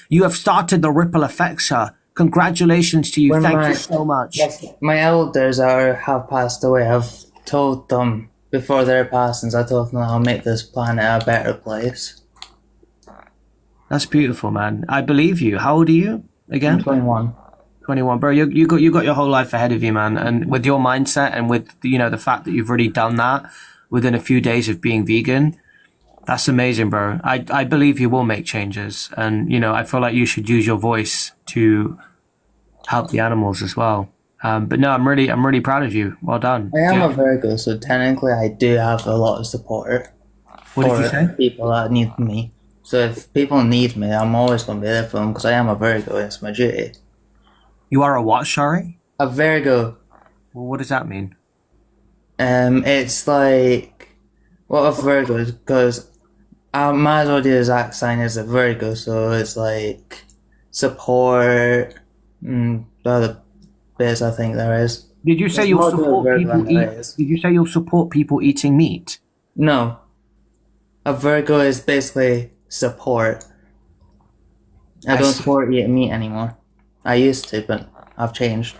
You have started the ripple effect, sir. Congratulations to you. When Thank my you so much. yes, my elders have passed away, I've told them before their passings, I told them I'll make this planet a better place. That's beautiful, man. I believe you. How old are you I'm again? 21. 21, bro. You got your whole life ahead of you, man. And with your mindset and with the fact that you've already done that within a few days of being vegan, that's amazing, bro. I believe you will make changes, and I feel like you should use your voice to help the animals as well. But no, I'm really proud of you. Well done. I am a Virgo, so technically I do have a lot of support What did you for say? people that need me. So if people need me, I'm always going to be there for them because I am a Virgo. It's my duty. You are a what, Shari? A Virgo. Well, what does that mean? It's like what a Virgo is because my zodiac sign is a Virgo, so it's like support. The other bits I think there is. Did you say There's you'll more to a support Virgo people than there eat? is. Did you say you'll support people eating meat? No, a Virgo is basically support. I I don't see. support eating meat anymore. I used to, but I've changed.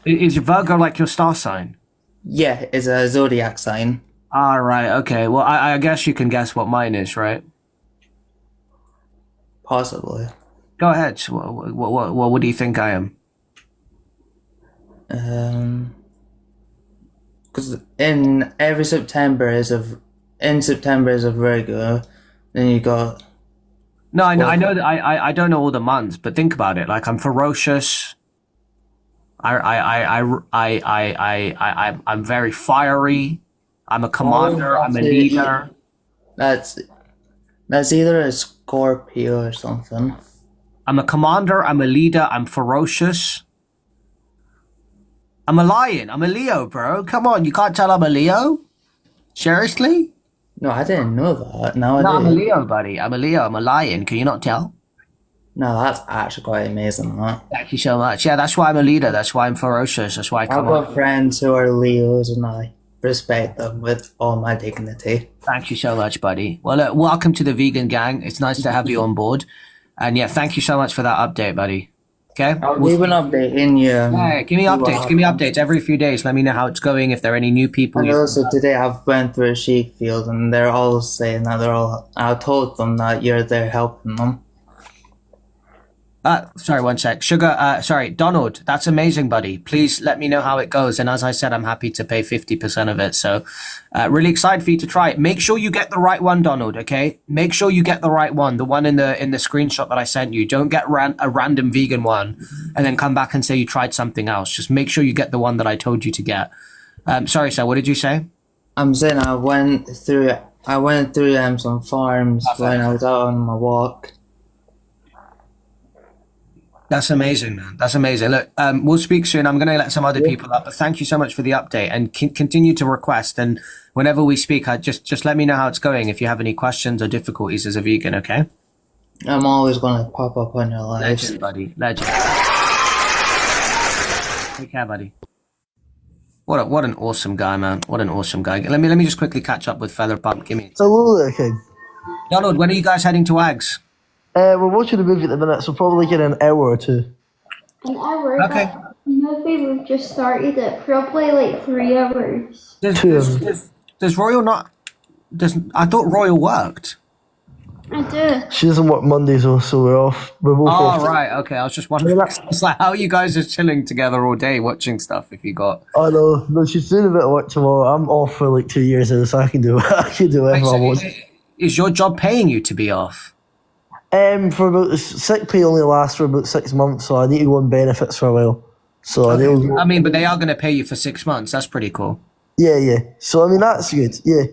Is Virgo like your star sign? Yeah, it's a zodiac sign. Ah, right. Okay. Well, I guess you can guess what mine is, right? Possibly. Go ahead. So what do you think I am? Because in September is a Virgo. Then you got No, I know that I don't know all the months, but think about it. Like I'm ferocious. I'm very fiery. I'm a commander. I'm a leader. that's either a Scorpio or something. I'm a commander. I'm a leader. I'm ferocious. I'm a lion. I'm a Leo, bro. Come on, you can't tell I'm a Leo? Seriously? No, I didn't know that. Now No, I I'm a do. Leo, buddy. I'm a Leo. I'm a lion. Can you not tell? No, that's actually quite amazing. Huh? Thank you so much. Yeah, that's why I'm a leader. That's why I'm ferocious. That's why I I've come got on. friends who are Leos, and I respect them with all my dignity. Thank you so much, buddy. Well, welcome to the vegan gang. It's nice to have you on board. And yeah, thank you so much for that update, buddy. Okay? I'll leave an update in you. Yeah, give me updates. Give me updates every few days. Let me know how it's going. If there are any new people. And also today I've went through a sheep field, and they're all saying that I told them that you're there helping them. Sorry, one sec. Sorry, Donald, that's amazing, buddy. Please let me know how it goes. And as I said, I'm happy to pay 50% of it. So really excited for you to try it. Make sure you get the right one, Donald, okay? Make sure you get the right one, the one in the screenshot that I sent you. Don't get a random vegan one and then come back and say you tried something else. Just make sure you get the one that I told you to get. Sorry, sir, what did you say? I'm saying I went through some farms when I was out on my walk. That's amazing, man. That's amazing. Look, we'll speak soon. I'm going to let some other people up, but thank you so much for the update and continue to request. And whenever we speak, just let me know how it's going if you have any questions or difficulties as a vegan, okay? I'm always gonna pop up on your lives. Legend, buddy. Legend. Take care, buddy. What an awesome guy, man. What an awesome guy. Let me just quickly catch up with Feather Pump. Give me. Hello there, King. Donald, when are you guys heading to Wags? We're watching the movie at the minute, so probably get an hour or two. An hour? Okay. That movie, we've just started it. Probably like 3 hours. Does Royal not? I thought Royal worked. I do. She doesn't work Mondays, though, so we're off. We're both off. Oh, right. Okay. I was just wondering. It's like how you guys are chilling together all day watching stuff if you got. Oh no, no, she's doing a bit of work tomorrow. I'm off for like 2 years now, so I can do whatever I want. Is your job paying you to be off? For about sick pay only lasts for about 6 months, so I need to go on benefits for a while. So I need to I mean, but they are going to pay you for 6 months. That's pretty cool. yeah. So I mean that's good. Yeah.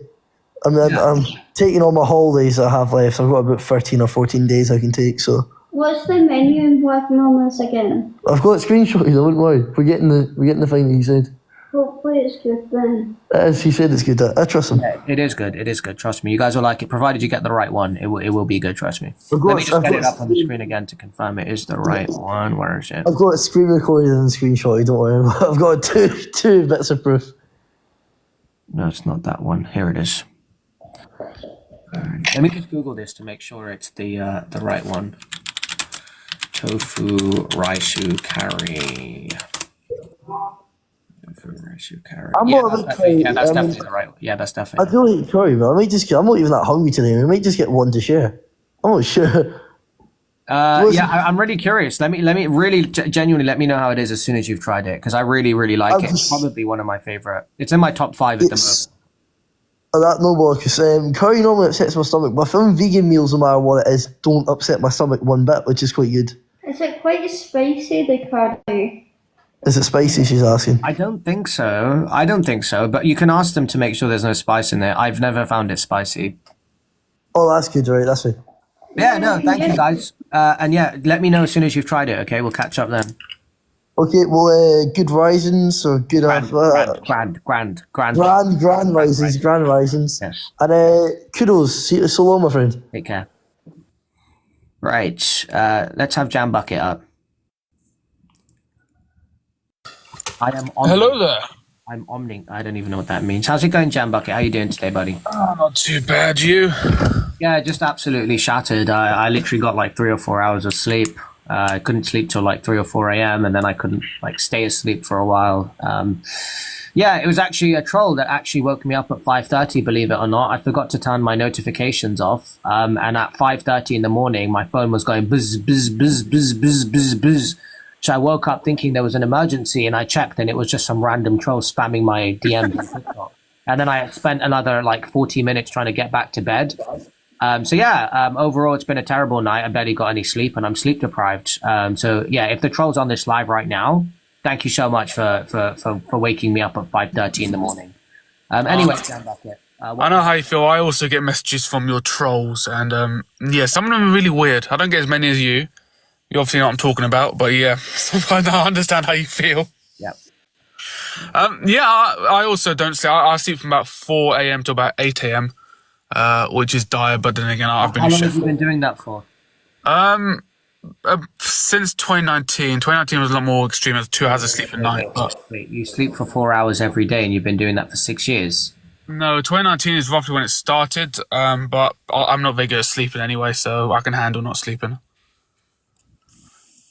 I mean Yeah. I'm taking all my holidays that I have left. So I've got about 13 or 14 days I can take. So What's the menu and working on this again? I've got screenshots. I wouldn't worry. We're getting the thing that he said. Hopefully it's good then. As he said, it's good. I trust him. It is good. It is good. Trust me. You guys will like it, provided you get the right one. It will be good. Trust me. I've Let me got- just I've get got- it up on the screen again to confirm it is the right one. Where is it? I've got a screen recorded and screenshot. Don't worry. I've got two bits of proof. No, it's not that one. Here it is. Alright. Let me just Google this to make sure it's the right one. Tofu raisu curry. Tofu raisu curry. I'm Yeah, not a that's big definitely, yeah, curry. that's definitely the right. Yeah, that's I definitely. do like curry, but I might just get. I'm not even that hungry today. We might just get one to share. I'm not sure. Yeah, I'm really curious. Let me really genuinely let me know how it is as soon as you've tried it, because I really like I'm it. just- Probably one of my favorite. It's in my top 5 at the It's moment. that no more because curry normally upsets my stomach. But I found vegan meals, no matter what it is, don't upset my stomach one bit, which is quite good. Is it quite spicy, the curry? Is it spicy? She's asking. I don't think so. But you can ask them to make sure there's no spice in there. I've never found it spicy. Oh, that's good, right? That's right. Yeah, no, thank you guys. And yeah, let me know as soon as you've tried it. Okay, we'll catch up then. Okay, well, good risings or good Grand. grand risings. Yes. And kudos, see you so long, my friend. Take care. Right. Let's have Jam Bucket up. I am on. Hello there. I'm omning. I don't even know what that means. How's it going, Jam Bucket? How you doing today, buddy? Oh, not too bad, you. Yeah, just absolutely shattered. I literally got like 3 or 4 hours of sleep. I couldn't sleep till like 3 or 4 a.m. and then I couldn't like stay asleep for a while. Yeah, it was actually a troll that actually woke me up at 5:30. Believe it or not, I forgot to turn my notifications off. And at 5:30 in the morning, my phone was going buzz buzz buzz buzz buzz buzz buzz. So I woke up thinking there was an emergency, and I checked, and it was just some random troll spamming my DMs on TikTok. And then I spent another like 40 minutes trying to get back to bed. So yeah, overall it's been a terrible night. I barely got any sleep, and I'm sleep deprived. So yeah, if the troll's on this live right now, thank you so much for waking me up at 5:30 in the morning. Anyway, Jam Bucket, I know how you feel. I also get messages from your trolls, and yeah, some of them are really weird. I don't get as many as you. You obviously know what I'm talking about, but yeah, I understand how you feel. yeah. Yeah, I also don't sleep. I sleep from about 4 a.m. to about 8 a.m., which is dire, but then again, I've been How a long chef. have you been doing that for? Since 2019. 2019 was a lot more extreme. It was 2 hours of sleep a night. But Wait, you sleep for 4 hours every day, and you've been doing that for 6 years. no, 2019 is roughly when it started, but I'm not very good at sleeping anyway, so I can handle not sleeping.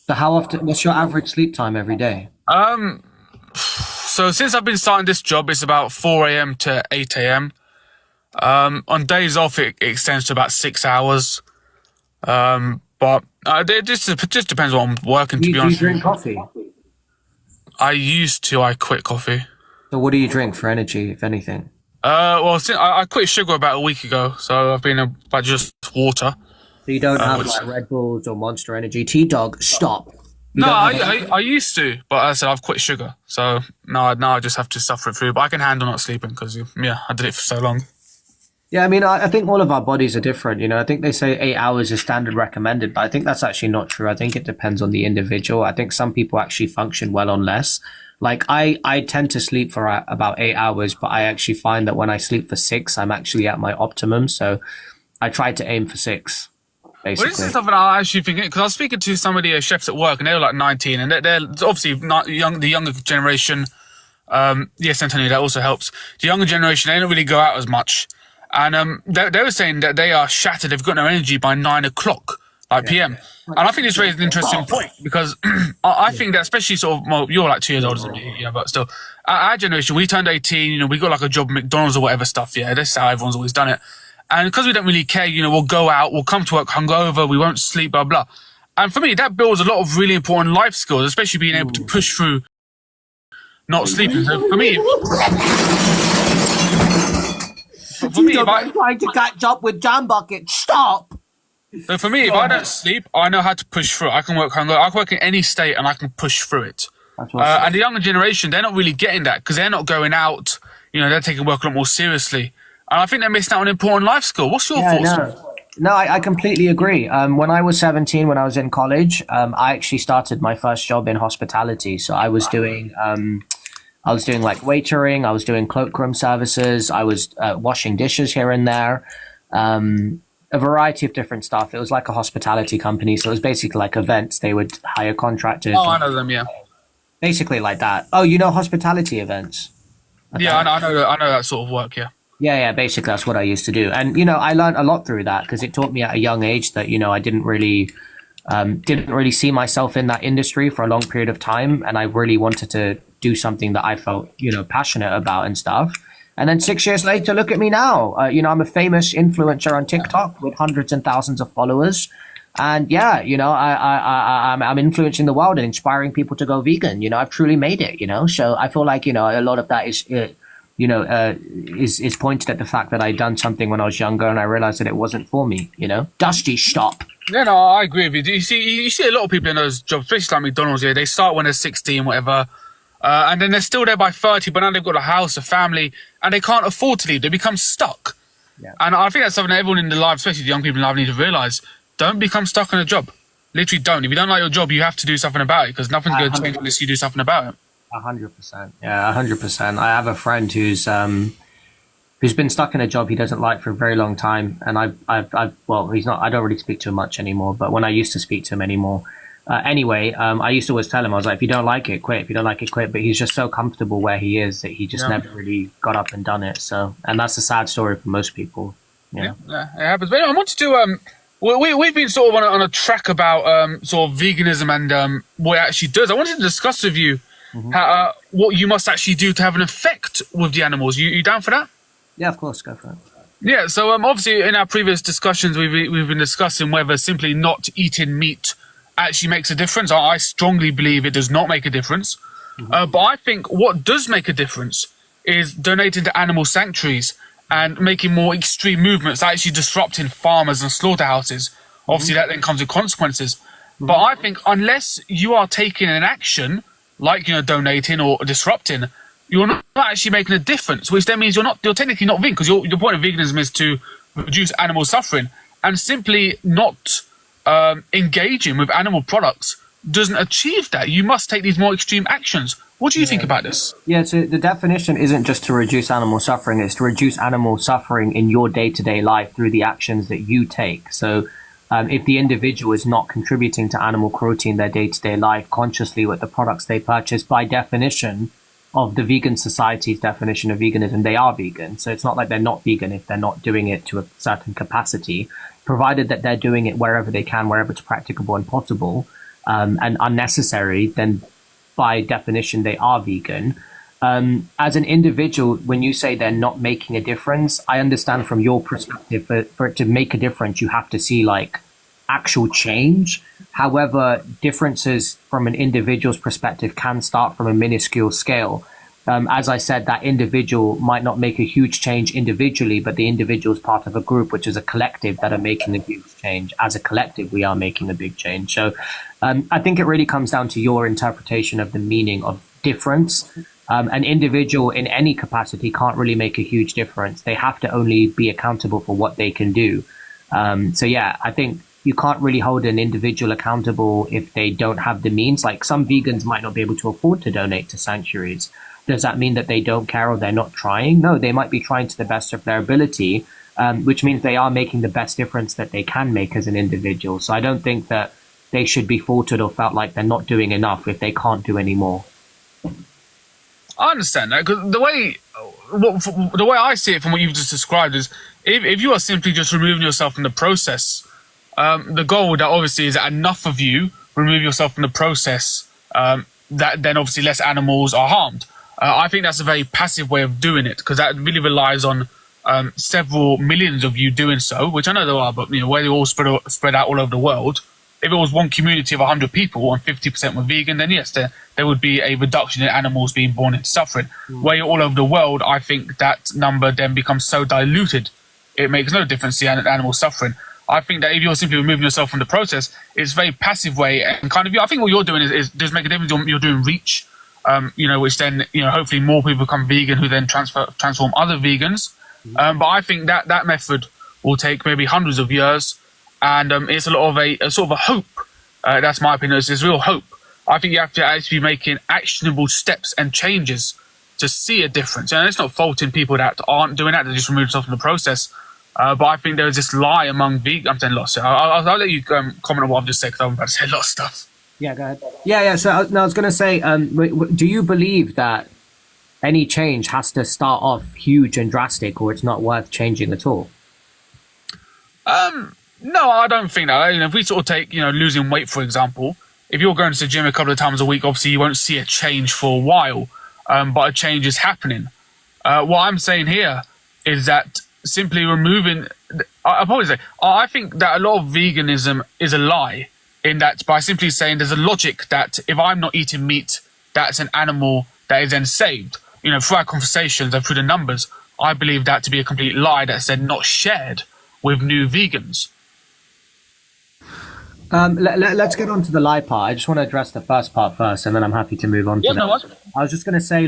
So how often? What's your average sleep time every day? So since I've been starting this job, it's about 4 a.m. to 8 a.m. On days off, it extends to about 6 hours. But it just depends what I'm working, to Do be you honest. drink coffee? I used to. I quit coffee. So what do you drink for energy, if anything? Well, since I quit sugar about a week ago, so I've been about just water. So you don't have like Red Bulls or Monster Energy? T-Dog, stop. You No, don't have I used to, but as I said, I've quit sugar. So now I just have to suffer it through. But I can handle not sleeping because, yeah, I did it for so long. Yeah, I mean, I think all of our bodies are different. You know, I think they say 8 hours is standard recommended, but I think that's actually not true. I think it depends on the individual. I think some people actually function well on less. Like I tend to sleep for about 8 hours, but I actually find that when I sleep for 6, I'm actually at my optimum. So I try to aim for 6, Well, basically. this is something I actually think, because I was speaking to somebody, chefs at work, and they were like 19, and they're obviously not the younger generation. Yes, Antonio, that also helps. The younger generation, they don't really go out as much. And they were saying that they are shattered. They've got no energy by 9 o'clock, like PM. And I think this raises an interesting point, because I think that especially sort of, well, you're like 2 years older than me, yeah, but still, our generation, we turned 18, you know, we got like a job at McDonald's or whatever stuff, yeah, that's how everyone's always done it. And because we don't really care, you know, we'll go out, we'll come to work hungover, we won't sleep, blah, blah. And for me, that builds a lot of really important life skills, especially being able to push through not sleeping. So for me, if I'm trying to catch up with Jam Bucket. Stop. So for me, if I don't sleep, I know how to push through it. I can work hungover. I can work in any state and I can push through it. And the younger generation, they're not really getting that because they're not going out. You know, they're taking work a lot more seriously. And I think they're missing out on an important life skill. What's your thoughts? No, I completely agree. When I was 17, when I was in college, I actually started my first job in hospitality. So I was doing like waitering. I was doing cloakroom services. I was washing dishes here and there. A variety of different stuff. It was like a hospitality company. So it was basically like events. They would hire contractors. Oh, I know them, yeah. Basically like that. Oh, you know hospitality events? Yeah, I know that sort of work, yeah. Yeah, basically that's what I used to do. And, you know, I learned a lot through that because it taught me at a young age that, you know, I didn't really Didn't really see myself in that industry for a long period of time, and I really wanted to do something that I felt, passionate about and stuff. And then 6 years later, look at me now. I'm a famous influencer on TikTok with hundreds and thousands of followers. And yeah, I'm influencing the world and inspiring people to go vegan. I've truly made it. So I feel like a lot of that is pointed at the fact that I'd done something when I was younger and I realized that it wasn't for me. Dusty, stop. Yeah, no, I agree with you. You see a lot of people in those jobs, especially like McDonald's. Yeah, they start when they're 16, whatever, and then they're still there by 30. But now they've got a house, a family, and they can't afford to leave. They become stuck. Yeah. And I think that's something that everyone in the life, especially the young people in life, need to realize. Don't become stuck in a job. Literally don't. If you don't like your job, you have to do something about it, because nothing's going to change unless you do something about it. 100%. Yeah, 100%. I have a friend who's been stuck in a job he doesn't like for a very long time, and he's not. I don't really speak to him much anymore. But when I used to speak to him anymore, I used to always tell him, I was like, if you don't like it, quit. If you don't like it, quit. But he's just so comfortable where he is that he just never really got up and done it. So, and that's a sad story for most people. Yeah, it happens. But anyway, I wanted to we've been sort of on a track about sort of veganism and what it actually does. I wanted to discuss with you how, what you must actually do to have an effect with the animals. You down for that? Yeah, of course, go for it. Yeah, so obviously in our previous discussions we've been discussing whether simply not eating meat actually makes a difference. I strongly believe it does not make a difference. But I think what does make a difference is donating to animal sanctuaries and making more extreme movements, actually disrupting farmers and slaughterhouses. Obviously, that then comes with consequences. But I think unless you are taking an action, like donating or disrupting, you're not actually making a difference. Which then means you're technically not vegan, because your point of veganism is to reduce animal suffering, and simply not engaging with animal products doesn't achieve that. You must take these more extreme actions. What do you think about this? Yeah, so the definition isn't just to reduce animal suffering, it's to reduce animal suffering in your day-to-day life through the actions that you take. So if the individual is not contributing to animal cruelty in their day-to-day life consciously with the products they purchase, by definition of the vegan society's definition of veganism, they are vegan. So it's not like they're not vegan if they're not doing it to a certain capacity, provided that they're doing it wherever they can, wherever it's practicable and possible, and unnecessary, then by definition, they are vegan. As an individual, when you say they're not making a difference, I understand from your perspective, for it to make a difference, you have to see like actual change. However, differences from an individual's perspective can start from a minuscule scale. As I said, that individual might not make a huge change individually, but the individual is part of a group, which is a collective, that are making a huge change. As a collective, we are making a big change. So I think it really comes down to your interpretation of the meaning of difference. An individual in any capacity can't really make a huge difference. They have to only be accountable for what they can do. So yeah, I think you can't really hold an individual accountable if they don't have the means. Like some vegans might not be able to afford to donate to sanctuaries. Does that mean that they don't care or they're not trying? No, they might be trying to the best of their ability, which means they are making the best difference that they can make as an individual. So I don't think that they should be faulted or felt like they're not doing enough if they can't do any more. I understand that, because the way I see it from what you've just described is if you are simply just removing yourself from the process, the goal that obviously is that enough of you remove yourself from the process, that then obviously less animals are harmed. I think that's a very passive way of doing it, because that really relies on several millions of you doing so, which I know there are, but where they all spread out all over the world. If it was one community of 100 people and 50% were vegan, then yes, there would be a reduction in animals being born into suffering. Where you're all over the world, I think that number then becomes so diluted, it makes no difference to animal suffering. I think that if you're simply removing yourself from the process, it's a very passive way, and kind of, I think what you're doing is does make a difference. You're doing reach, which then, hopefully more people become vegan who then transform other vegans. But I think that method will take maybe hundreds of years. And it's a lot of a sort of a hope. That's my opinion. It's real hope. I think you have to actually be making actionable steps and changes to see a difference. And it's not faulting people that aren't doing that. They just remove themselves from the process. But I think there is this lie among vegans. I'm saying a lot of stuff. I'll let you comment on what I've just said, because I'm about to say a lot of stuff. Yeah, go ahead. Yeah. So I was going to say, do you believe that any change has to start off huge and drastic, or it's not worth changing at all? No, I don't think that. If we sort of take, losing weight, for example, if you're going to the gym a couple of times a week, obviously you won't see a change for a while, but a change is happening. What I'm saying here is that simply removing, I'll probably say, I think that a lot of veganism is a lie, in that by simply saying there's a logic that if I'm not eating meat, that's an animal that is then saved. Through our conversations and through the numbers, I believe that to be a complete lie that's then not shared with new vegans. Let's get on to the lie part. I just want to address the first part first, and then I'm happy to move on to that. No, I was just going to say,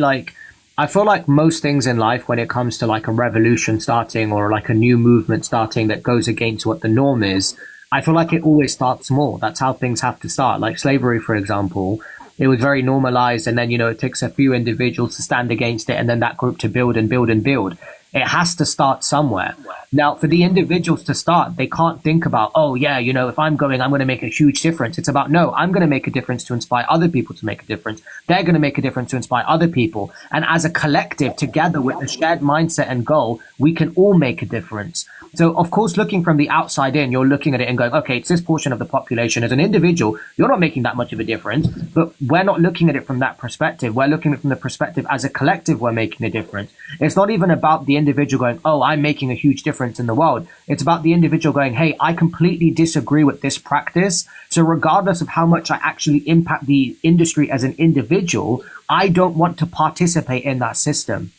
I feel like most things in life, when it comes to like a revolution starting or like a new movement starting that goes against what the norm is, I feel like it always starts small. That's how things have to start. Like slavery, for example, it was very normalized, and then, it takes a few individuals to stand against it, and then that group to build and build and build. It has to start somewhere. Now, for the individuals to start, they can't think about, oh, yeah, if I'm going to make a huge difference. It's about, no, I'm going to make a difference to inspire other people to make a difference. They're going to make a difference to inspire other people. And as a collective, together with a shared mindset and goal, we can all make a difference. So, of course, looking from the outside in, you're looking at it and going, okay, it's this portion of the population. As an individual, you're not making that much of a difference. But we're not looking at it from that perspective. We're looking at it from the perspective as a collective, we're making a difference. It's not even about the individual going, oh, I'm making a huge difference in the world. It's about the individual going, hey, I completely disagree with this practice. So regardless of how much I actually impact the industry as an individual, I don't want to participate in that system.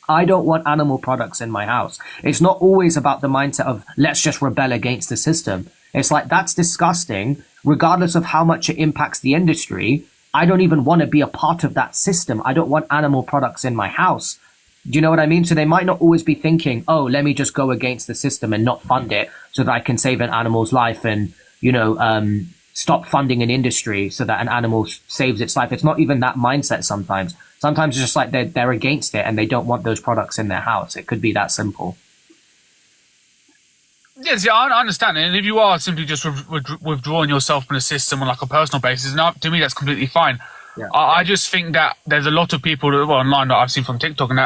I don't want animal products in my house. It's not always about the mindset of let's just rebel against the system. It's like, that's disgusting. Regardless of how much it impacts the industry, I don't even want to be a part of that system. I don't want animal products in my house. Do you know what I mean? So they might not always be thinking, oh, let me just go against the system and not fund it so that I can save an animal's life and, stop funding an industry so that an animal saves its life. It's not even that mindset sometimes. Sometimes it's just like they're against it and they don't want those products in their house. It could be that simple. Yes, yeah, I understand it. And if you are simply just withdrawing yourself from the system on like a personal basis, to me, that's completely fine. Yeah. I just think that there's a lot of people online that I've seen from TikTok and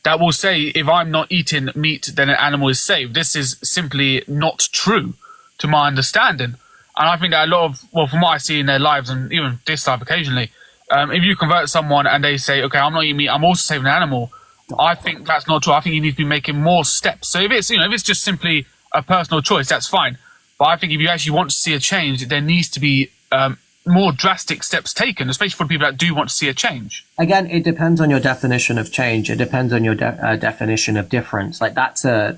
that will say, if I'm not eating meat, then an animal is saved. This is simply not true to my understanding. And I think that a lot of, from what I see in their lives and even this life occasionally, if you convert someone and they say, okay, I'm not eating meat, I'm also saving an animal, I think that's not true. I think you need to be making more steps. So if it's just simply a personal choice, that's fine. But I think if you actually want to see a change, there needs to be more drastic steps taken, especially for people that do want to see a change. Again, it depends on your definition of change. It depends on your definition of difference. Like that's a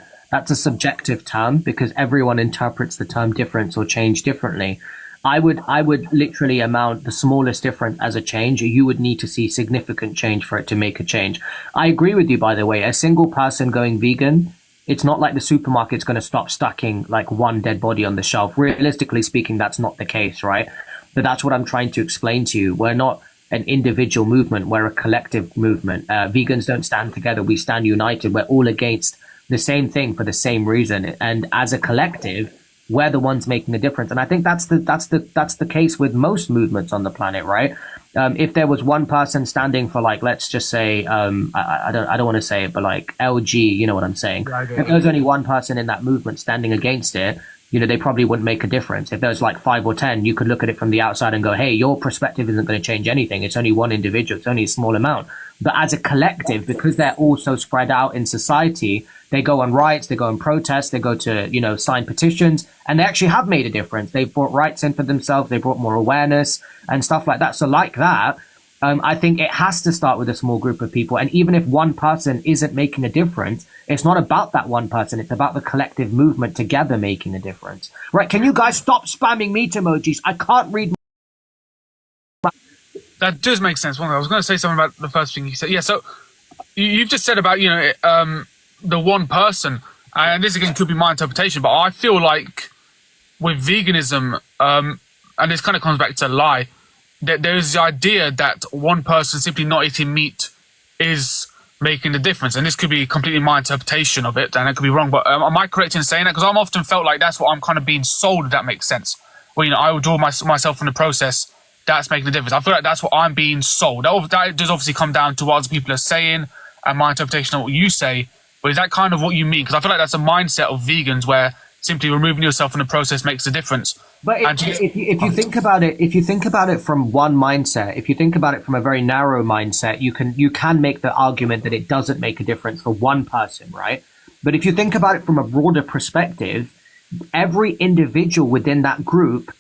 subjective term because everyone interprets the term difference or change differently. I would literally amount the smallest difference as a change. You would need to see significant change for it to make a change. I agree with you, by the way. A single person going vegan, it's not like the supermarket's going to stop stacking like one dead body on the shelf. Realistically speaking, that's not the case, right? But that's what I'm trying to explain to you. We're not an individual movement. We're a collective movement. Vegans don't stand together. We stand united. We're all against the same thing for the same reason. And as a collective, we're the ones making a difference. And I think that's the case with most movements on the planet, right? If there was one person standing for like, let's just say, I don't want to say it, but like LG, you know what I'm saying? If there was only one person in that movement standing against it, they probably wouldn't make a difference. If there's like 5 or 10, you could look at it from the outside and go, hey, your perspective isn't going to change anything. It's only one individual. It's only a small amount. But as a collective, because they're all so spread out in society, they go on riots, they go on protests, they go to, sign petitions, and they actually have made a difference. They've brought rights in for themselves. They brought more awareness and stuff like that. So like that, I think it has to start with a small group of people. And even if one person isn't making a difference, it's not about that one person. It's about the collective movement together making a difference. Right. Can you guys stop spamming meat emojis? I can't read. That does make sense. I was going to say something about the first thing you said. Yeah. So you've just said about, the one person, and this again could be my interpretation, but I feel like with veganism, and this kind of comes back to lie, that there is the idea that one person simply not eating meat is making the difference. And this could be completely my interpretation of it, and it could be wrong, but am I correct in saying that? Because I'm often felt like that's what I'm kind of being sold, if that makes sense. Where, I withdraw myself from the process, that's making the difference. I feel like that's what I'm being sold. That does obviously come down to what other people are saying and my interpretation of what you say, but is that kind of what you mean? Because I feel like that's a mindset of vegans where simply removing yourself from the process makes a difference. But And if you think about it, if you think about it from one mindset, if you think about it from a very narrow mindset, you can make the argument that it doesn't make a difference for one person, right? But if you think about it from a broader perspective, every individual within that group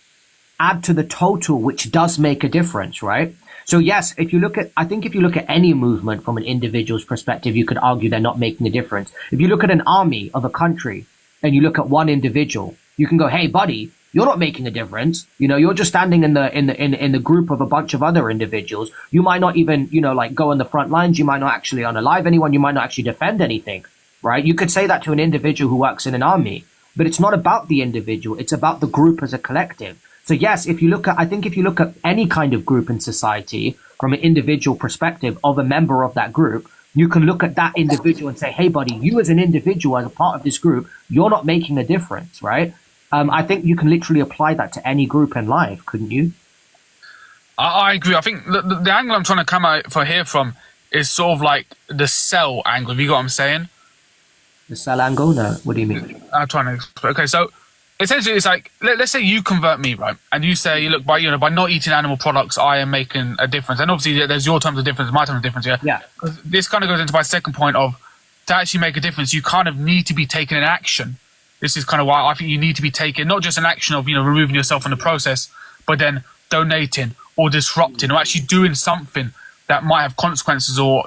add to the total, which does make a difference, right? So yes, if you look at any movement from an individual's perspective, you could argue they're not making a difference. If you look at an army of a country and you look at one individual, you can go, hey buddy, you're not making a difference. You know, you're just standing in the group of a bunch of other individuals. You might not even, like go on the front lines. You might not actually unalive anyone. You might not actually defend anything, right? You could say that to an individual who works in an army, but it's not about the individual. It's about the group as a collective. So yes, if you look at any kind of group in society from an individual perspective of a member of that group, you can look at that individual and say, hey buddy, you as an individual, as a part of this group, you're not making a difference, right? I think you can literally apply that to any group in life, couldn't you? I agree. I think the angle I'm trying to come out for here from is sort of like the cell angle. Have you got what I'm saying? The cell angle? No. What do you mean? I'm trying to explain. Okay, so essentially it's like, let's say you convert me, right? And you say, look, by not eating animal products, I am making a difference. And obviously there's your terms of difference, my terms of difference, yeah? Yeah. This kind of goes into my second point of, to actually make a difference, you kind of need to be taking an action. This is kind of why I think you need to be taking not just an action of, removing yourself from the process, but then donating or disrupting or actually doing something that might have consequences or,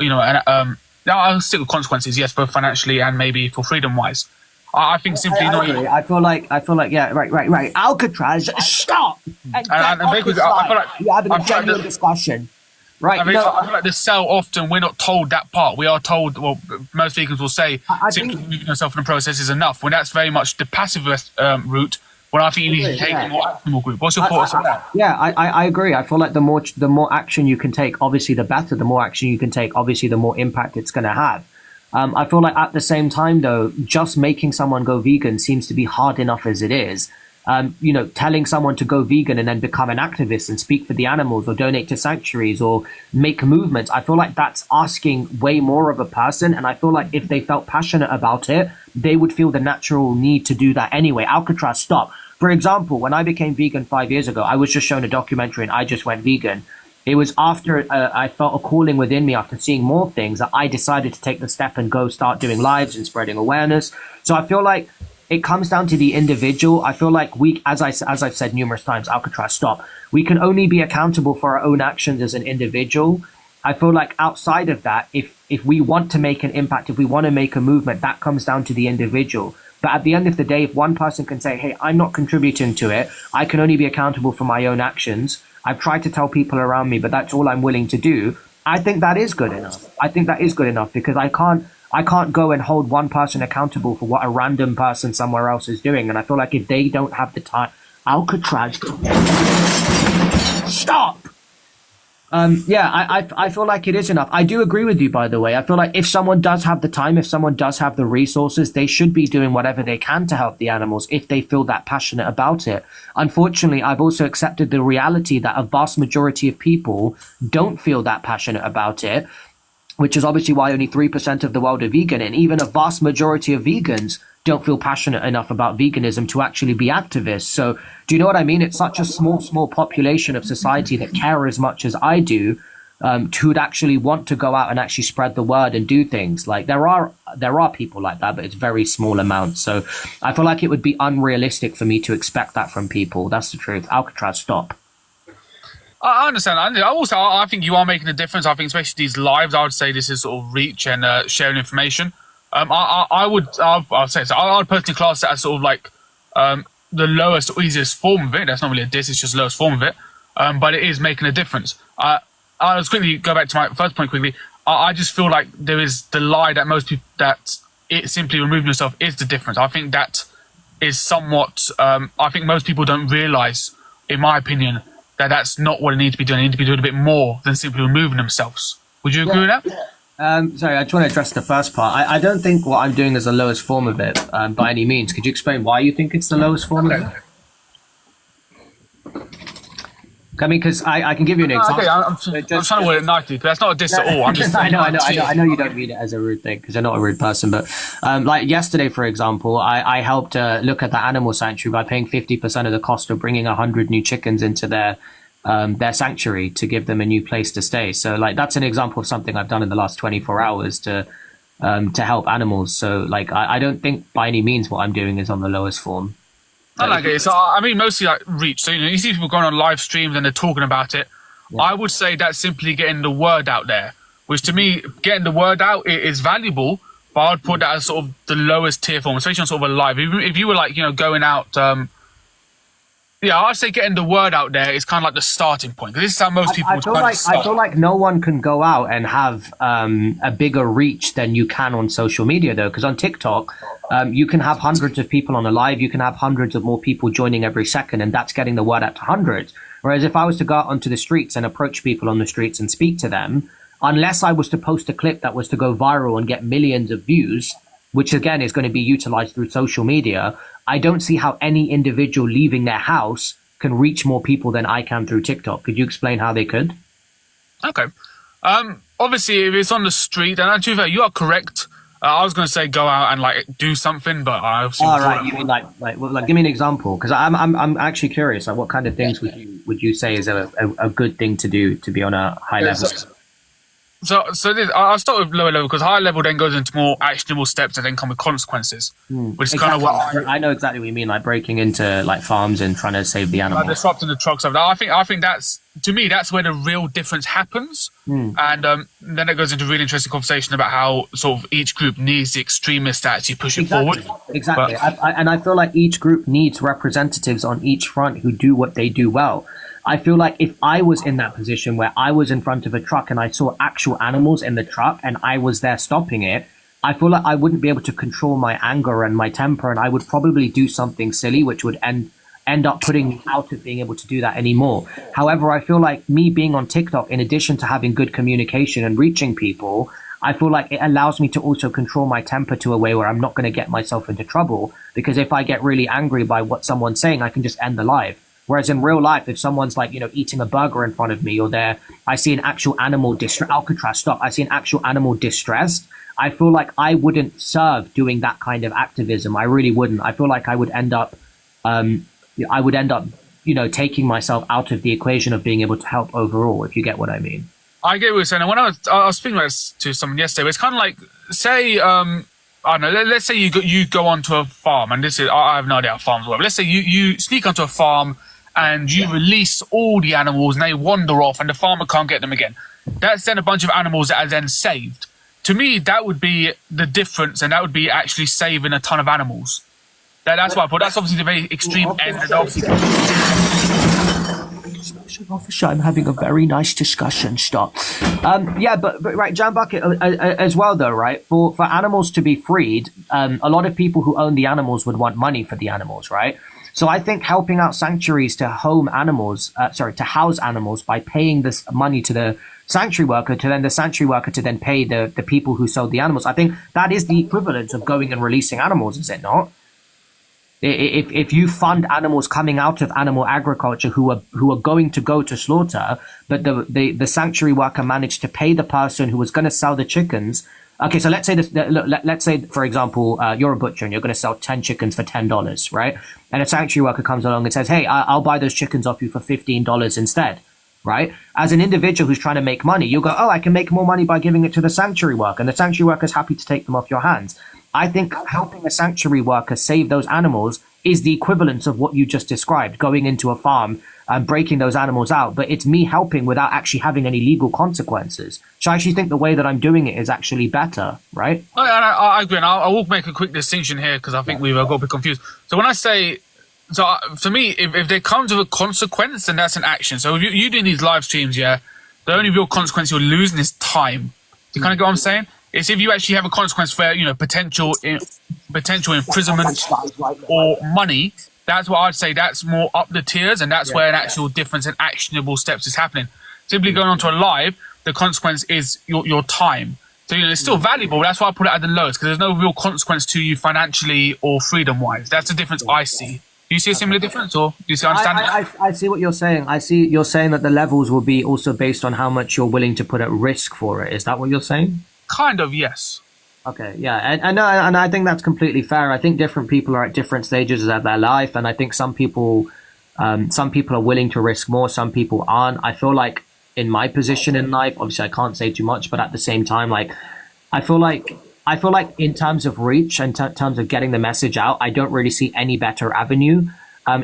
I'll stick with consequences, yes, both financially and maybe for freedom-wise. I think simply not. I feel like, yeah, right. Alcatraz, stop! And basically, I feel like you're having a genuine discussion. Right. I feel like the cell, often we're not told that part. We are told, well, most vegans will say, simply moving yourself in the process is enough, when that's very much the passive route, when I think you need to take the more actionable group. What's your thoughts on that? Yeah, I agree. I feel like the more action you can take, obviously the better. The more action you can take, obviously the more impact it's going to have. I feel like at the same time, though, just making someone go vegan seems to be hard enough as it is. Telling someone to go vegan and then become an activist and speak for the animals or donate to sanctuaries or make movements, I feel like that's asking way more of a person. And I feel like if they felt passionate about it, they would feel the natural need to do that anyway. Alcatraz, stop. For example, when I became vegan 5 years ago, I was just shown a documentary and I just went vegan. It was after I felt a calling within me after seeing more things that I decided to take the step and go start doing lives and spreading awareness. So I feel like it comes down to the individual. I feel like as I've said numerous times, Alcatraz, stop. We can only be accountable for our own actions as an individual. I feel like outside of that, if we want to make an impact, if we want to make a movement, that comes down to the individual. But at the end of the day, if one person can say, hey, I'm not contributing to it, I can only be accountable for my own actions. I've tried to tell people around me, but that's all I'm willing to do. I think that is good enough. I think that is good enough because I can't go and hold one person accountable for what a random person somewhere else is doing. And I feel like if they don't have the time, Alcatraz, stop. I feel like it is enough. I do agree with you, by the way. I feel like if someone does have the time, if someone does have the resources, they should be doing whatever they can to help the animals if they feel that passionate about it. Unfortunately, I've also accepted the reality that a vast majority of people don't feel that passionate about it, which is obviously why only 3% of the world are vegan. And even a vast majority of vegans don't feel passionate enough about veganism to actually be activists. So do you know what I mean? It's such a small population of society that care as much as I do, who'd actually want to go out and actually spread the word and do things. Like there are people like that, but it's very small amounts. So I feel like it would be unrealistic for me to expect that from people. That's the truth. Alcatraz, stop. I understand. I think you are making a difference. I think especially these lives, I would say this is sort of reach and sharing information. I would say so. I would personally class it as sort of like the lowest or easiest form of it. That's not really a diss, it's just the lowest form of it. But it is making a difference. I'll just quickly go back to my first point quickly. I just feel like there is the lie that most people, that it simply removing yourself is the difference. I think that is somewhat, I think most people don't realise, in my opinion, that that's not what they need to be doing. They need to be doing a bit more than simply removing themselves. Would you agree with that? Sorry, I just want to address the first part. I don't think what I'm doing is the lowest form of it by any means. Could you explain why you think it's the lowest form of it? I mean, because I can give you an example. Okay, I'm trying to word it nicely, because that's not a diss at all. I'm just I know you don't mean it as a rude thing because you're not a rude person. But like yesterday, for example, I helped look at the animal sanctuary by paying 50% of the cost of bringing 100 new chickens into their sanctuary to give them a new place to stay. So like that's an example of something I've done in the last 24 hours to help animals. So like I don't think by any means what I'm doing is on the lowest form. I like it. So I mean, mostly like reach. So you see people going on live streams and they're talking about it. Yeah. I would say that's simply getting the word out there, which to me, getting the word out is valuable. But I would put that as sort of the lowest tier form, especially on sort of a live. If you were like going out, I'd say getting the word out there is kind of like the starting point, because this is how most people would kind of start. I feel like no one can go out and have a bigger reach than you can on social media, though, because on TikTok, you can have hundreds of people on a live, you can have hundreds of more people joining every second, and that's getting the word out to hundreds. Whereas if I was to go out onto the streets and approach people on the streets and speak to them, unless I was to post a clip that was to go viral and get millions of views, which again is going to be utilized through social media, I don't see how any individual leaving their house can reach more people than I can through TikTok. Could you explain how they could? Okay. Obviously, if it's on the street, and to be fair, you are correct. I was going to say go out and like do something, but I obviously. Oh, right. You mean like give me an example, because I'm actually curious. Like, what kind of things would you say is a good thing to do to be on a high level? So this, I'll start with lower level, because higher level then goes into more actionable steps and then come with consequences, which is kind of what I know exactly what you mean, like breaking into like farms and trying to save the animals. Like disrupting the trucks. I think that's, to me, that's where the real difference happens. And then it goes into a really interesting conversation about how sort of each group needs the extremists to actually push it forward. Exactly. And I feel like each group needs representatives on each front who do what they do well. I feel like if I was in that position where I was in front of a truck and I saw actual animals in the truck and I was there stopping it, I feel like I wouldn't be able to control my anger and my temper, and I would probably do something silly, which would end up putting me out of being able to do that anymore. However, I feel like me being on TikTok, in addition to having good communication and reaching people, I feel like it allows me to also control my temper to a way where I'm not going to get myself into trouble, because if I get really angry by what someone's saying, I can just end the live. Whereas in real life, if someone's like, eating a burger in front of me, or I see an actual animal Alcatraz, stop. I see an actual animal distressed. I feel like I wouldn't serve doing that kind of activism. I really wouldn't. I feel like I would end up, taking myself out of the equation of being able to help overall, if you get what I mean. I get what you're saying. And when I was speaking about this to someone yesterday, but it's kind of like, say, I don't know, let's say you go onto a farm, and this is, I have no idea how farms work, but let's say you sneak onto a farm and you release all the animals and they wander off and the farmer can't get them again. That's then a bunch of animals that are then saved. To me, that would be the difference, and that would be actually saving a ton of animals. That's what I put. That's obviously the very extreme end. And obviously, Officer, I'm having a very nice discussion. Stop. But right, Jam Bucket as well, though, right? For animals to be freed, a lot of people who own the animals would want money for the animals, right? So I think helping out sanctuaries to to house animals by paying this money to the sanctuary worker, to then the sanctuary worker to then pay the people who sold the animals. I think that is the equivalent of going and releasing animals, is it not? If you fund animals coming out of animal agriculture who are going to go to slaughter, but the sanctuary worker managed to pay the person who was going to sell the chickens. Okay, so let's say let's say, for example, you're a butcher and you're going to sell 10 chickens for $10, right? And a sanctuary worker comes along and says, hey, I'll buy those chickens off you for $15 instead, right? As an individual who's trying to make money, you'll go, oh, I can make more money by giving it to the sanctuary worker, and the sanctuary worker is happy to take them off your hands. I think helping a sanctuary worker save those animals is the equivalent of what you just described, going into a farm and breaking those animals out. But it's me helping without actually having any legal consequences. So I actually think the way that I'm doing it is actually better, right? I agree. And I will make a quick distinction here, because I think we've got a bit confused. So when I say, for me, if there comes with a consequence, then that's an action. So if you're doing these live streams, the only real consequence you're losing is time. Do you kind of get what I'm saying? It's if you actually have a consequence for, potential imprisonment or money. That's what I'd say. That's more up the tiers, and that's where an actual difference in actionable steps is happening. Simply going onto a live, the consequence is your time. So it's still valuable. That's why I put it at the lowest, because there's no real consequence to you financially or freedom-wise. That's the difference I see. Do you see a similar difference, or do you see understand? I see what you're saying. I see you're saying that the levels will be also based on how much you're willing to put at risk for it. Is that what you're saying? Kind of, yes. Okay, yeah, and I think that's completely fair. I think different people are at different stages of their life, and I think some people are willing to risk more, some people aren't. I feel like in my position in life, obviously I can't say too much, but at the same time, like I feel like in terms of reach and terms of getting the message out, I don't really see any better avenue.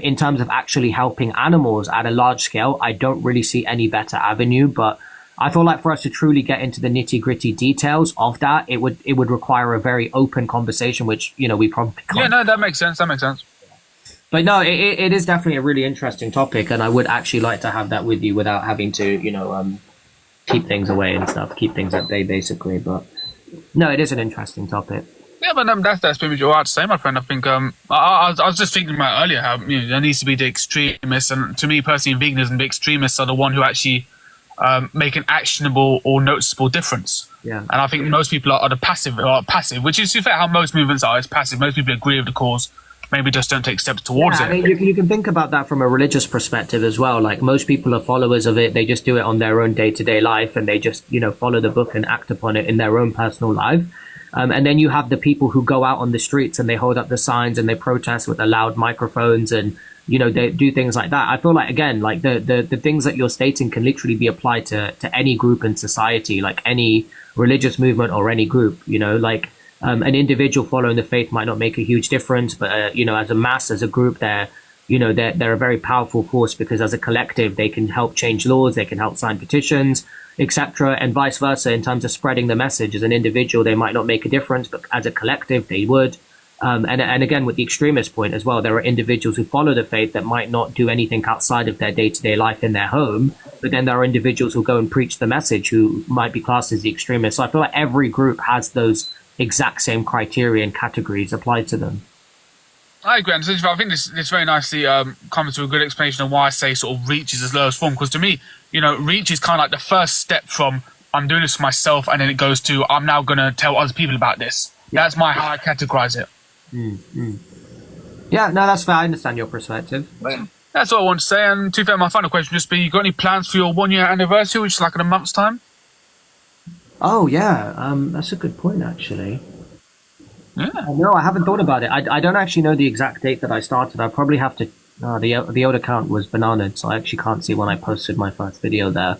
In terms of actually helping animals at a large scale, I don't really see any better avenue, but I feel like for us to truly get into the nitty-gritty details of that, it would require a very open conversation, which, you know, we probably can't. Yeah, no, that makes sense. But no, it is definitely a really interesting topic, and I would actually like to have that with you without having to, you know, keep things away and stuff, keep things at bay, basically. But no, it is an interesting topic. Yeah, but that's pretty much all I had to say, my friend. I think I was just thinking about earlier how, you know, there needs to be the extremists, and to me personally, veganism, the extremists are the one who actually make an actionable or noticeable difference. Yeah. And I think most people are the passive, which is to fair how most movements are. It's passive. Most people agree with the cause, maybe just don't take steps towards it. I mean, you can think about that from a religious perspective as well. Like most people are followers of it. They just do it on their own day-to-day life, and they just, you know, follow the book and act upon it in their own personal life. And then you have the people who go out on the streets and they hold up the signs and they protest with the loud microphones and, you know, they do things like that. I feel like, again, like the things that you're stating can literally be applied to any group in society, like any religious movement or any group, you know, like an individual following the faith might not make a huge difference, but, you know, as a mass, as a group, they're a very powerful force because as a collective, they can help change laws, they can help sign petitions, etc., and vice versa in terms of spreading the message. As an individual, they might not make a difference, but as a collective, they would. And again, with the extremist point as well, there are individuals who follow the faith that might not do anything outside of their day-to-day life in their home, but then there are individuals who go and preach the message who might be classed as the extremists. So I feel like every group has those exact same criteria and categories applied to them. I agree, and I think this very nicely comes to a good explanation of why I say sort of reach is its lowest form. Because to me, you know, reach is kind of like the first step from I'm doing this for myself, and then it goes to I'm now going to tell other people about this. Yeah. That's how I categorize it. Yeah, no, that's fair. I understand your perspective. That's all I want to say. And to be fair, my final question would just be: you got any plans for your 1 year anniversary, which is like in a month's time? Oh yeah, that's a good point actually. Yeah. No, I haven't thought about it. I don't actually know the exact date that I started. I probably have to. The old account was bananaed, so I actually can't see when I posted my first video there.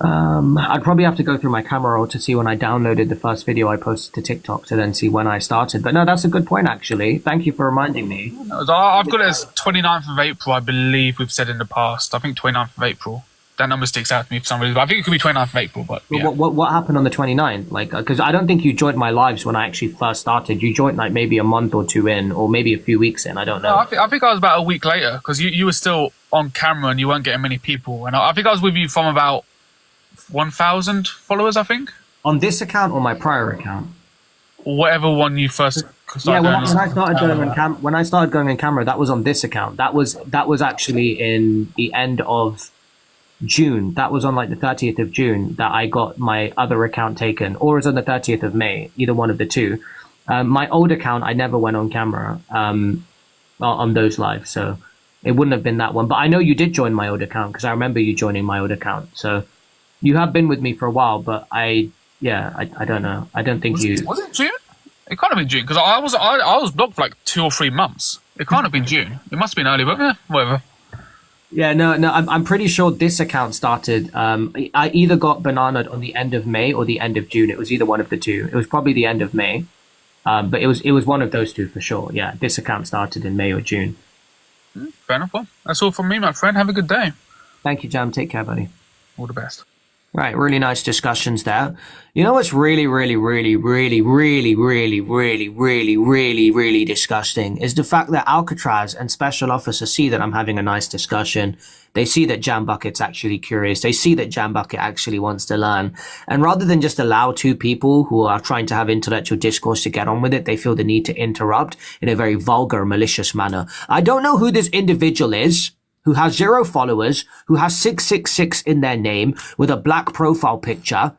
I'd probably have to go through my camera roll to see when I downloaded the first video I posted to TikTok to then see when I started. But no, that's a good point actually. Thank you for reminding me. I've got it as 29th of April, I believe we've said in the past. I think 29th of April. That number sticks out to me for some reason. But I think it could be 29th of April. But yeah. What happened on the 29th? Like, because I don't think you joined my lives when I actually first started. You joined like maybe a month or two in, or maybe a few weeks in. I don't know. No, I think I was about a week later because you were still on camera and you weren't getting many people. And I think I was with you from about 1,000 followers, I think. On this account or my prior account? Or whatever one you first started when I started going on camera, that was on this account. That was actually in the end of June. That was on like the 30th of June that I got my other account taken, or it was on the 30th of May, either one of the two. My old account, I never went on camera on those lives, so it wouldn't have been that one. But I know you did join my old account because I remember you joining my old account. So you have been with me for a while, but I don't know. I don't think Was it June? It can't have been June because I was blocked for like 2 or 3 months. It can't have been June. It must have been early, but whatever. Yeah, no, I'm pretty sure this account started. I either got bananaed on the end of May or the end of June. It was either one of the two. It was probably the end of May, but it was one of those two for sure. Yeah, this account started in May or June. Fair enough. Well, that's all from me, my friend. Have a good day. Thank you, Jam. Take care, buddy. All the best. Right, really nice discussions there. You know what's really, really, really, really, really, really, really, really, really, really disgusting is the fact that Alcatraz and Special Officer see that I'm having a nice discussion. They see that Jam Bucket's actually curious. They see that Jam Bucket actually wants to learn. And rather than just allow two people who are trying to have intellectual discourse to get on with it, they feel the need to interrupt in a very vulgar, malicious manner. I don't know who this individual is, who has 0 followers, who has 666 in their name with a black profile picture,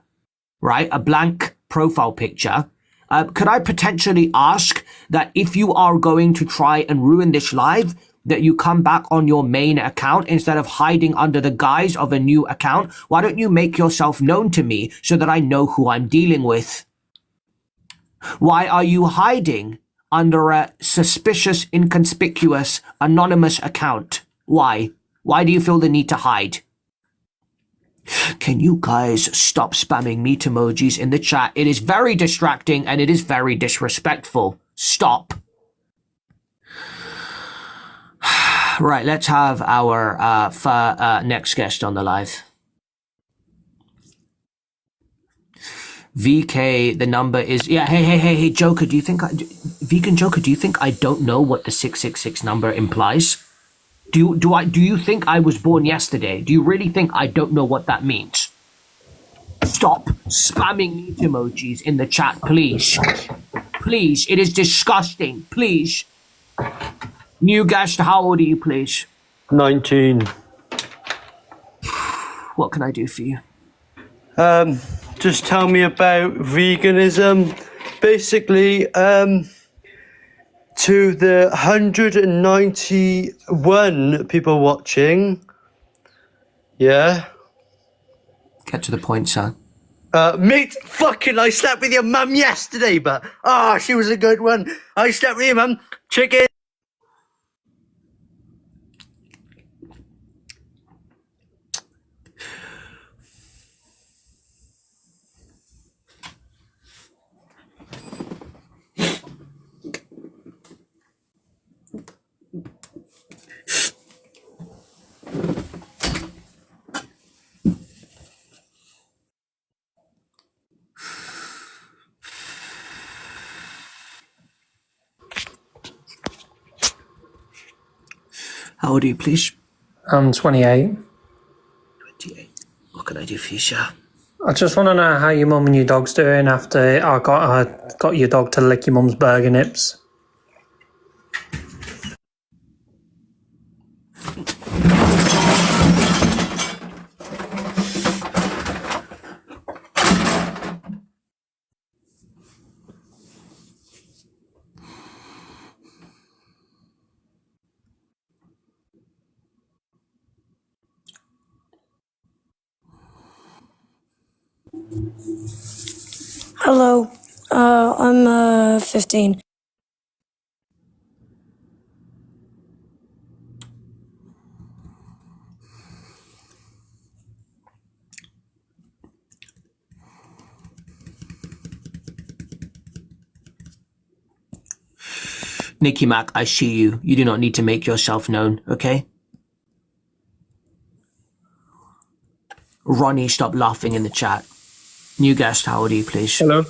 right? A blank profile picture. Could I potentially ask that if you are going to try and ruin this live, that you come back on your main account instead of hiding under the guise of a new account? Why don't you make yourself known to me so that I know who I'm dealing with? Why are you hiding under a suspicious, inconspicuous, anonymous account? Why? Why do you feel the need to hide? Can you guys stop spamming meat emojis in the chat? It is very distracting and it is very disrespectful. Stop. Right, let's have our next guest on the live. VK, the number is... Yeah, hey, Joker, do you think... Vegan Joker, do you think I don't know what the 666 number implies? Do you think I was born yesterday? Do you really think I don't know what that means? Stop spamming meat emojis in the chat, please. Please, it is disgusting. Please. New guest, how old are you, please? 19. What can I do for you? Just tell me about veganism. Basically, to the 191 people watching. Yeah. Get to the point, son. Mate, fucking, I slept with your mum yesterday, but, she was a good one. I slept with your mum. Chicken. How old are you, please? I'm 28. 28. What can I do for you, sir? I just want to know how your mum and your dog's doing after I got your dog to lick your mum's burger nips. Hello, I'm 15. Nicky Mac, I see you. You do not need to make yourself known, okay? Ronnie, stop laughing in the chat. New guest, how old are you, please? Hello.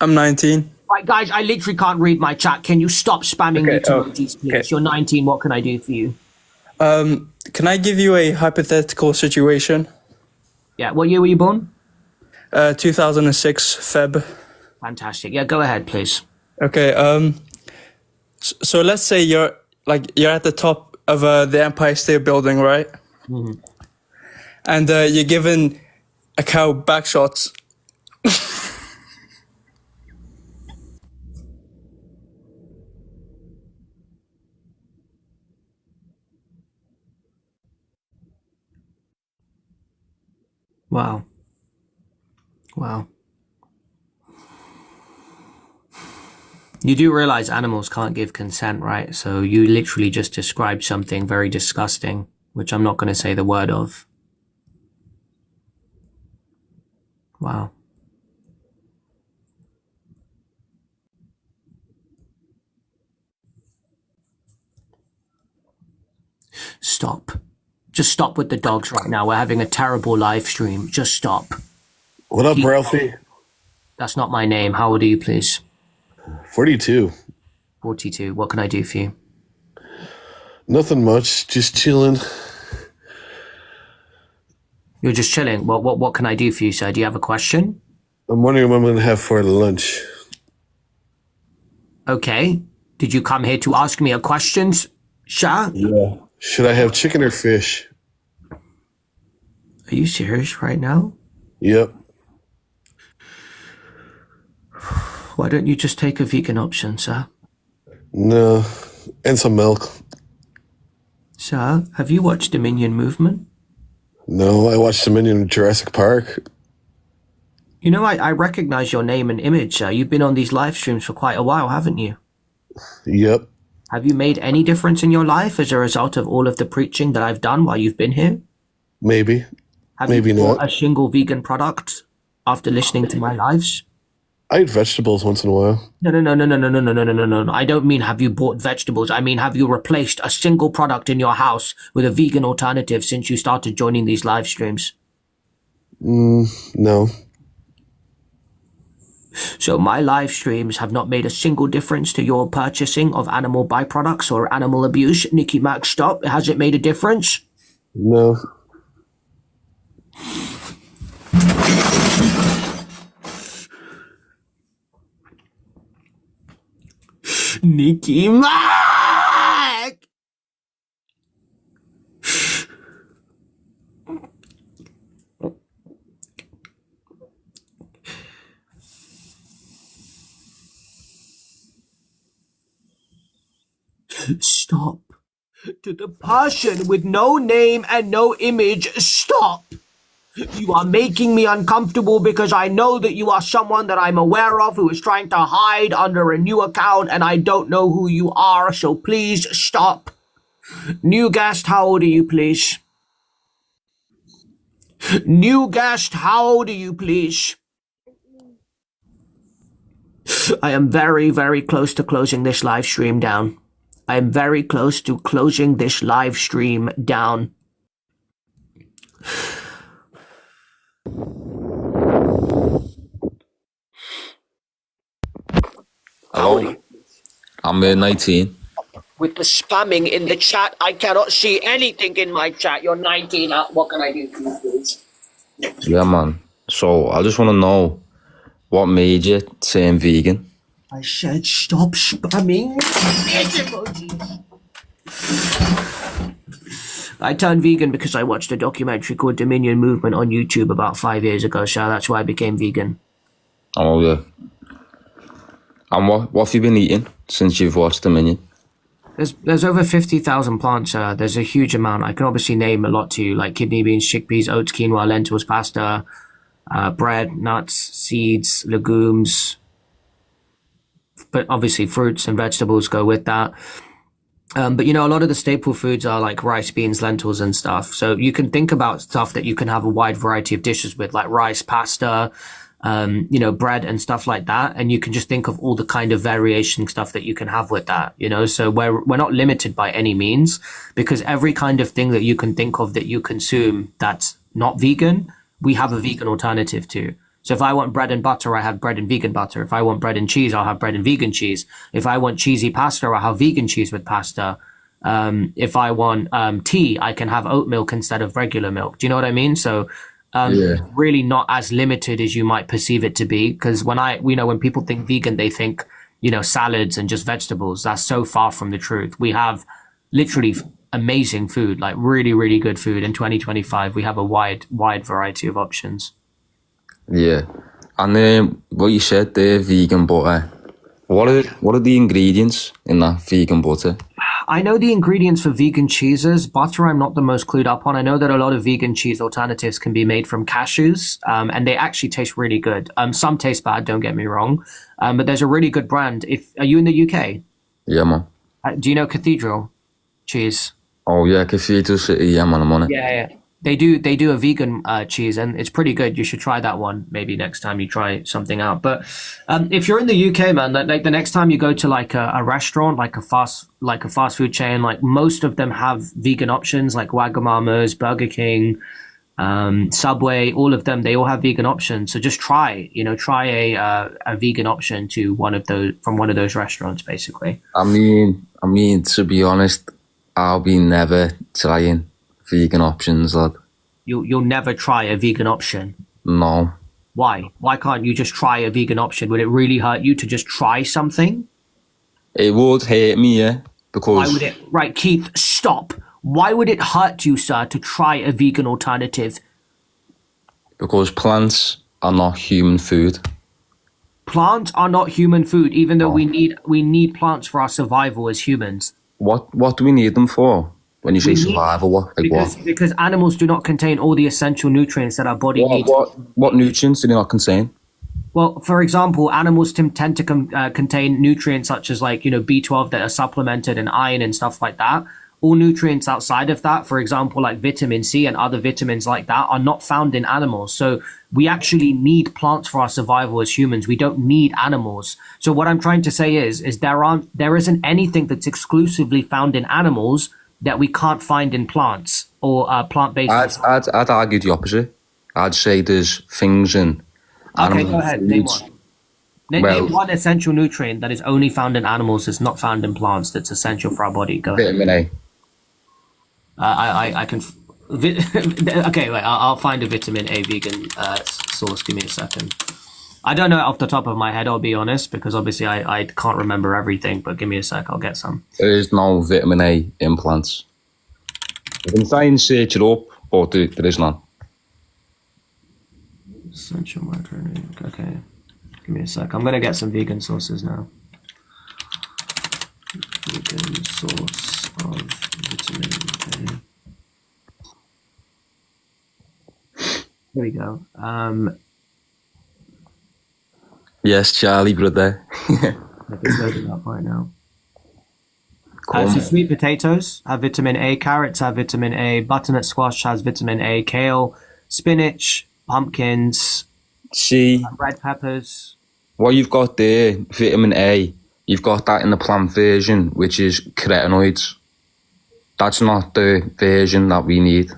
I'm 19. Right, guys, I literally can't read my chat. Can you stop spamming me emojis, please? Okay. You're 19. What can I do for you? Can I give you a hypothetical situation? Yeah, what year were you born? 2006 Feb. Fantastic. Yeah, go ahead, please. Okay. So let's say you're at the top of the Empire State Building, right? Mm-hmm. And you're given a cow back shots. Wow. Wow. You do realize animals can't give consent, right? So you literally just described something very disgusting, which I'm not going to say the word of. Wow. Stop. Just stop with the dogs right now. We're having a terrible live stream. Just stop. What up, Ralphie? That's not my name. How old are you, please? 42. 42. What can I do for you? Nothing much. Just chilling. You're just chilling. What can I do for you, sir? Do you have a question? I'm wondering what I'm going to have for lunch. Okay. Did you come here to ask me a question, sir? Yeah. Should I have chicken or fish? Are you serious right now? Yep. Why don't you just take a vegan option, sir? No. And some milk. Sir, have you watched Dominion Movement? No, I watched Dominion in Jurassic Park. You know, I recognize your name and image, sir. You've been on these live streams for quite a while, haven't you? Yep. Have you made any difference in your life as a result of all of the preaching that I've done while you've been here? Maybe. Have Maybe you bought not. a single vegan product after listening to my lives? I eat vegetables once in a while. No. I don't mean have you bought vegetables. I mean, have you replaced a single product in your house with a vegan alternative since you started joining these live streams? No. So my live streams have not made a single difference to your purchasing of animal byproducts or animal abuse. Nicky Mac, stop. Has it made a difference? No. Nicky Mac! Stop. To the person with no name and no image, stop. You are making me uncomfortable because I know that you are someone that I'm aware of who is trying to hide under a new account and I don't know who you are, so please stop. New guest, how old are you, please? New guest, how old are you, please? I am very, very close to closing this live stream down. I am very close to closing this live stream down. Hello, I'm 19. With the spamming in the chat, I cannot see anything in my chat. You're 19. What can I do for you, please? Yeah, man. So I just want to know what made you turn vegan. I said stop spamming emojis. I turned vegan because I watched a documentary called Dominion Movement on YouTube about 5 years ago, so that's why I became vegan. Oh yeah. And what have you been eating since you've watched Dominion? There's over 50,000 plants. There's a huge amount. I can obviously name a lot to you, like kidney beans, chickpeas, oats, quinoa, lentils, pasta, bread, nuts, seeds, legumes. But obviously fruits and vegetables go with that. But you know, a lot of the staple foods are like rice, beans, lentils and stuff. So you can think about stuff that you can have a wide variety of dishes with, like rice, pasta, you know, bread and stuff like that. And you can just think of all the kind of variation stuff that you can have with that, you know. So we're not limited by any means, because every kind of thing that you can think of that you consume that's not vegan, we have a vegan alternative to. So if I want bread and butter, I have bread and vegan butter. If I want bread and cheese, I'll have bread and vegan cheese. If I want cheesy pasta, I'll have vegan cheese with pasta. If I want tea, I can have oat milk instead of regular milk. Do you know what I mean? So really not as limited as you might perceive it to be. Because when people think vegan, they think, you know, salads and just vegetables. That's so far from the truth. We have literally amazing food, like really, really good food. In 2025, we have a wide variety of options. Yeah. And what you said there, vegan butter. What are the ingredients in that vegan butter? I know the ingredients for vegan cheeses. Butter, I'm not the most clued up on. I know that a lot of vegan cheese alternatives can be made from cashews, and they actually taste really good. Some taste bad, don't get me wrong, but there's a really good brand. Are you in the UK? Yeah, man. Do you know Cathedral cheese? Oh yeah, Cathedral City. Yeah, man, I'm on it. Yeah. They do a vegan cheese, and it's pretty good. You should try that one maybe next time you try something out. But if you're in the UK, man, like the next time you go to like a restaurant, like a fast food chain, like most of them have vegan options, like Wagamama's, Burger King, Subway, all of them, they all have vegan options. So just try a vegan option from one of those restaurants, basically. I mean, to be honest, I'll be never trying vegan options, lad. You'll never try a vegan option? No. Why? Why can't you just try a vegan option? Would it really hurt you to just try something? It would hurt me, yeah. Because why would it? Right, Keith, stop. Why would it hurt you, sir, to try a vegan alternative? Because plants are not human food. Plants are not human food, even though we need plants for our survival as humans. What do we need them for? When you say We need- survival, what? Like Because animals do not contain all the essential nutrients that our body needs. what nutrients do they not contain? Well, for example, animals tend to contain nutrients such as like, B12 that are supplemented and iron and stuff like that. All nutrients outside of that, for example, like vitamin C and other vitamins like that, are not found in animals. So we actually need plants for our survival as humans. We don't need animals. So what I'm trying to say is there isn't anything that's exclusively found in animals that we can't find in plants or plant-based. I'd argue the opposite. I'd say there's things in Okay, animal go ahead. Name foods. one. Well- Name one essential nutrient that is only found in animals that's not found in plants that's essential for our body. Go ahead. Vitamin A. I can. Okay, wait. I'll find a vitamin A vegan source. Give me a second. I don't know it off the top of my head. I'll be honest, because obviously I can't remember everything. But give me a sec. I'll get some. There is no vitamin A in plants. You can try and search it up, but there is none. Essential micronutrient. Okay. Give me a sec. I'm gonna get some vegan sources now. Vegan source of vitamin A. Here we go. Yes, Charlie, brother. It's loading up right now. Come. So sweet potatoes have vitamin A, carrots have vitamin A, butternut squash has vitamin A, kale, spinach, pumpkins, See, red peppers. what you've got there, vitamin A, you've got that in the plant version, which is carotenoids. That's not the version that we need.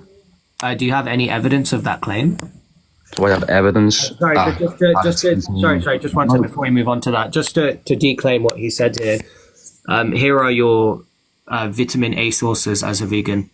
Do you have any evidence of that claim? Do I have evidence? Sorry, that just one second before we move on to that. Just to declaim what he said here. Here are your vitamin A sources as a vegan.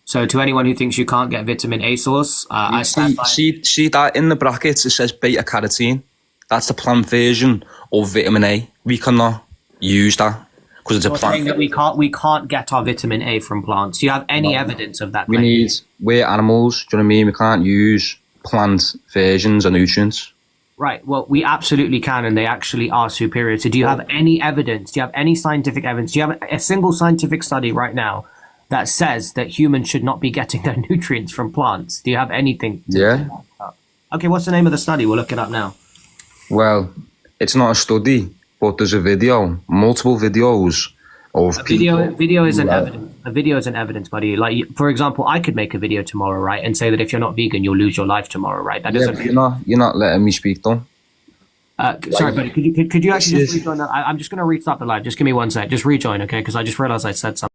So to anyone who thinks you can't get vitamin A source, I stand by. See that in the brackets, it says beta carotene. That's the plant version of vitamin A. We cannot use that because it's a You're saying plant. that we can't get our vitamin A from plants. Do you have any evidence of that claim? We're animals, do you know what I mean? We can't use plant versions of nutrients. Right. Well, we absolutely can, and they actually are superior. So do you have any evidence? Do you have any scientific evidence? Do you have a single scientific study right now that says that humans should not be getting their nutrients from plants? Do you have anything? Yeah. Okay, what's the name of the study? We'll look it up now. Well, it's not a study, but there's a video, multiple videos of people. Video isn't evidence. A video isn't evidence, buddy. Like, for example, I could make a video tomorrow, right, and say that if you're not vegan, you'll lose your life tomorrow, right? That Yeah, doesn't. but you're not letting me speak though. Sorry, buddy. Could you actually just rejoin that? I'm just going to restart the live. Just give me one sec. Just rejoin, okay? Because I just realized I said something.